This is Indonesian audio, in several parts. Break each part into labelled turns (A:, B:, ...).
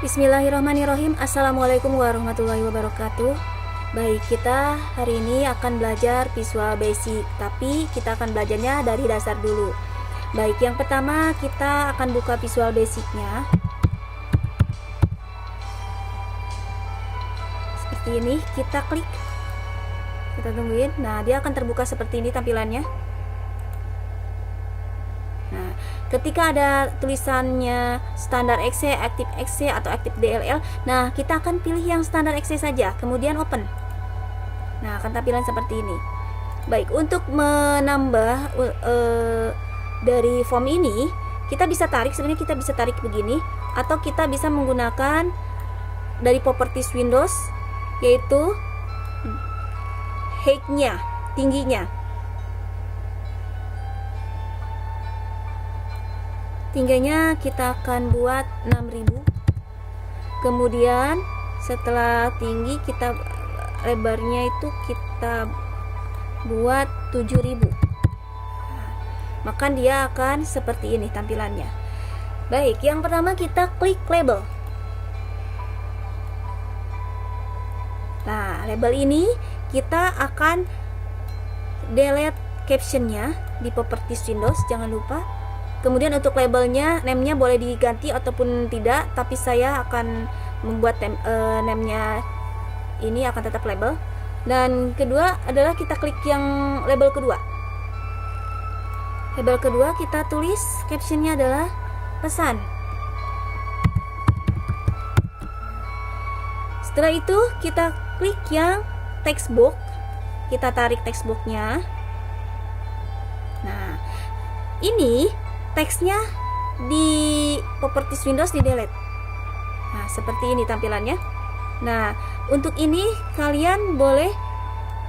A: Bismillahirrahmanirrahim. Assalamualaikum warahmatullahi wabarakatuh. Baik, kita hari ini akan belajar Visual Basic, tapi kita akan belajarnya dari dasar dulu. Baik, yang pertama kita akan buka Visual Basic-nya. Seperti ini, kita klik. Kita tungguin. Nah, dia akan terbuka seperti ini tampilannya. Nah, ketika ada tulisannya standar exe, aktif exe, atau aktif DLL, nah kita akan pilih yang standar exe saja, kemudian open. Nah, akan tampilan seperti ini. Baik, untuk menambah dari form ini, kita bisa tarik, sebenarnya kita bisa tarik begini, atau kita bisa menggunakan dari properties Windows, yaitu height-nya, tingginya. Tingginya kita akan buat 6000. Kemudian setelah tinggi kita lebarnya itu kita buat 7000. Maka dia akan seperti ini tampilannya. Baik, yang pertama kita klik label. Nah, label ini kita akan delete captionnya di properties Windows, jangan lupa. Kemudian untuk labelnya, name-nya boleh diganti ataupun tidak, tapi saya akan membuat name-nya ini akan tetap label. Dan kedua adalah kita klik yang label kedua. Label kedua kita tulis captionnya adalah pesan. Setelah itu kita klik yang textbox, kita tarik textbox-nya. Nah, ini teksnya di properties Windows di delete. Nah, seperti ini tampilannya. Nah, untuk ini kalian boleh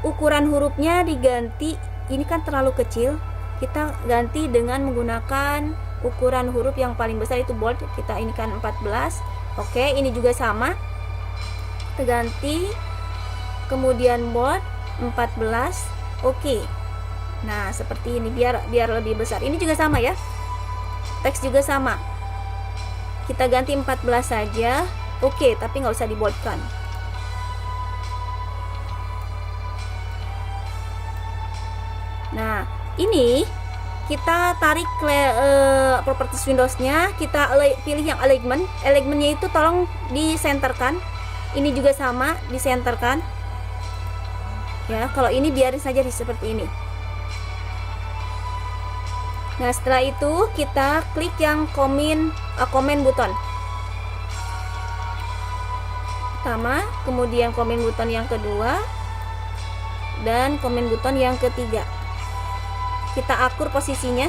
A: ukuran hurufnya diganti. Ini kan terlalu kecil, kita ganti dengan menggunakan ukuran huruf yang paling besar, itu bold. Kita ini kan 14. Oke, ini juga sama, kita ganti, kemudian bold 14. Oke. Nah, seperti ini, biar lebih besar. Ini juga sama ya, teks juga sama, kita ganti 14 saja. Oke, tapi nggak usah diboldkan. Nah, ini kita tarik properties Windows-nya, kita pilih yang alignment. Alignment-nya itu tolong disenterkan. Ini juga sama, disenterkan ya. Kalau ini biarin saja seperti ini. Nah, setelah itu kita klik yang comment button pertama, kemudian comment button yang kedua, dan comment button yang ketiga. Kita atur posisinya.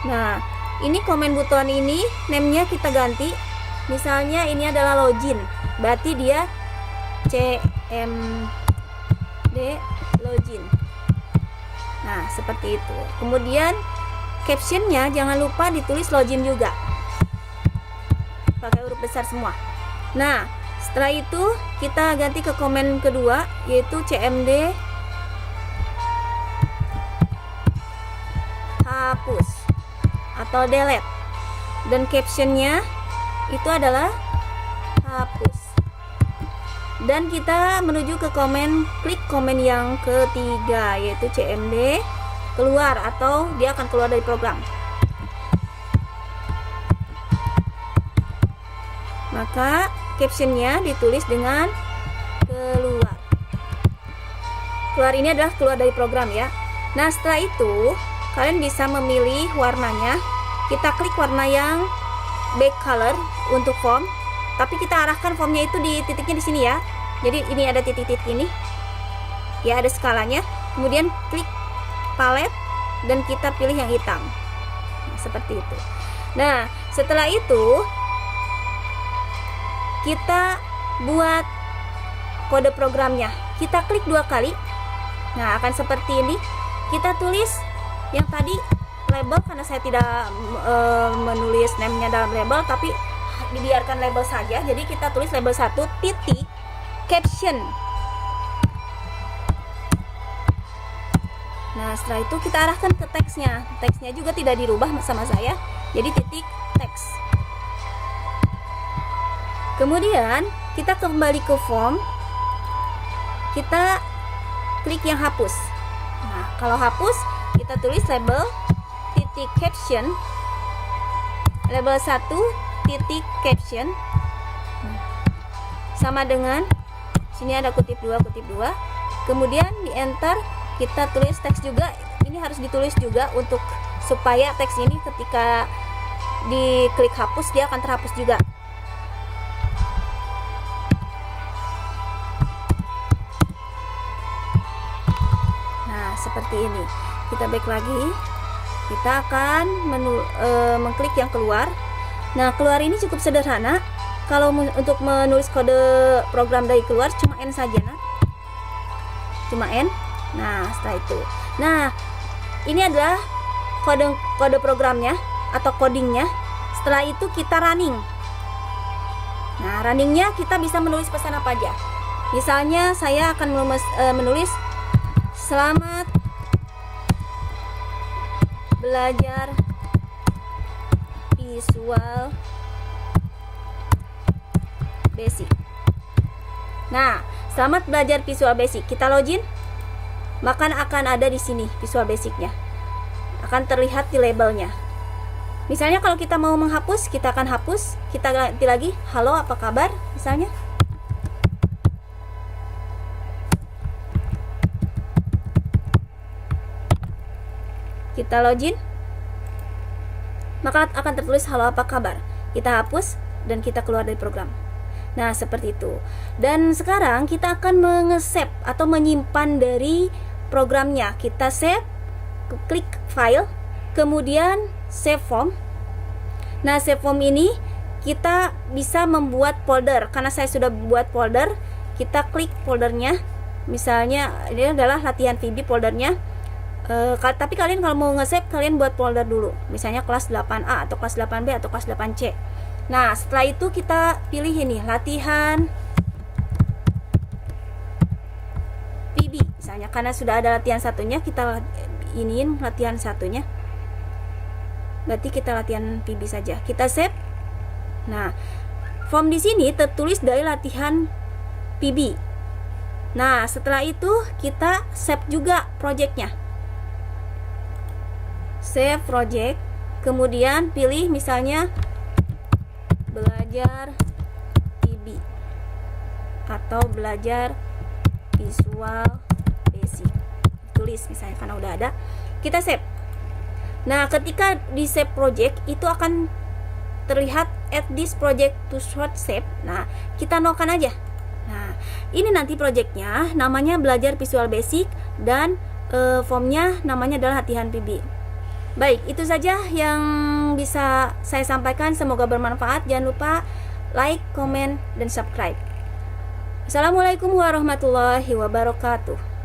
A: Nah, ini comment button ini name-nya kita ganti. Misalnya ini adalah login, berarti dia CMD login. Nah, seperti itu. Kemudian captionnya jangan lupa ditulis login juga, pakai huruf besar semua. Nah, setelah itu kita ganti ke komen kedua, yaitu CMD hapus atau delete, dan captionnya itu adalah hapus. Dan kita menuju ke klik komen yang ketiga, yaitu CMD keluar, atau dia akan keluar dari program. Maka captionnya ditulis dengan keluar. Keluar ini adalah keluar dari program ya. Nah, setelah itu kalian bisa memilih warnanya. Kita klik warna yang back color untuk form, tapi kita arahkan formnya itu di titiknya di sini ya. Jadi ini ada titik-titik ini ya, ada skalanya. Kemudian klik palet dan kita pilih yang hitam. Nah, seperti itu. Nah, setelah itu kita buat kode programnya. Kita klik 2 kali. Nah, akan seperti ini. Kita tulis yang tadi label, karena saya tidak menulis name-nya dalam label, tapi dibiarkan label saja. Jadi kita tulis label 1 titik caption. Nah, setelah itu kita arahkan ke teksnya. Teksnya juga tidak dirubah sama saya. Jadi titik teks. Kemudian kita kembali ke form, kita klik yang hapus. Nah, kalau hapus kita tulis label titik caption, label 1 titik caption, sama dengan sini ada kutip 2, kemudian di enter kita tulis teks juga. Ini harus ditulis juga untuk supaya teks ini ketika diklik hapus dia akan terhapus juga. Nah, seperti ini. Kita back lagi. Kita akan mengklik yang keluar. Nah, keluar ini cukup sederhana. Kalau untuk menulis kode program dari keluar cuma N saja, nah. Cuma N. Nah, setelah itu. Nah, ini adalah kode programnya atau codingnya. Setelah itu kita running. Nah, runningnya kita bisa menulis pesan apa aja. Misalnya saya akan menulis selamat belajar Visual Basic. Nah, selamat belajar Visual Basic. Kita login, maka akan ada di sini Visual Basicnya. Akan terlihat di labelnya. Misalnya kalau kita mau menghapus, kita akan hapus. Kita ganti lagi, halo apa kabar misalnya. Kita login, maka akan tertulis halo apa kabar. Kita hapus dan kita keluar dari program. Nah, seperti itu. Dan sekarang kita akan mengesave atau menyimpan dari programnya. Kita save, klik file, kemudian save form. Nah, save form ini kita bisa membuat folder. Karena saya sudah buat folder, kita klik foldernya. Misalnya ini adalah latihan VB foldernya. Tapi kalian kalau mau nge-save, kalian buat folder dulu. Misalnya kelas 8A atau kelas 8B atau kelas 8C. Nah, setelah itu kita pilih ini, latihan VB. Misalnya karena sudah ada latihan satunya, kita iniin latihan satunya. Berarti kita latihan VB saja. Kita save. Nah, form di sini tertulis dari latihan VB. Nah, setelah itu kita save juga projectnya. Save project, kemudian pilih misalnya belajar VB atau belajar Visual Basic. Tulis misalnya karena udah ada. Kita save. Nah, ketika di save project itu akan terlihat add this project to short save. Nah, kita nolkan aja. Nah, ini nanti projectnya namanya belajar Visual Basic dan formnya namanya adalah latihan VB. Baik, itu saja yang bisa saya sampaikan. Semoga bermanfaat. Jangan lupa like, comment, dan subscribe. Assalamualaikum warahmatullahi wabarakatuh.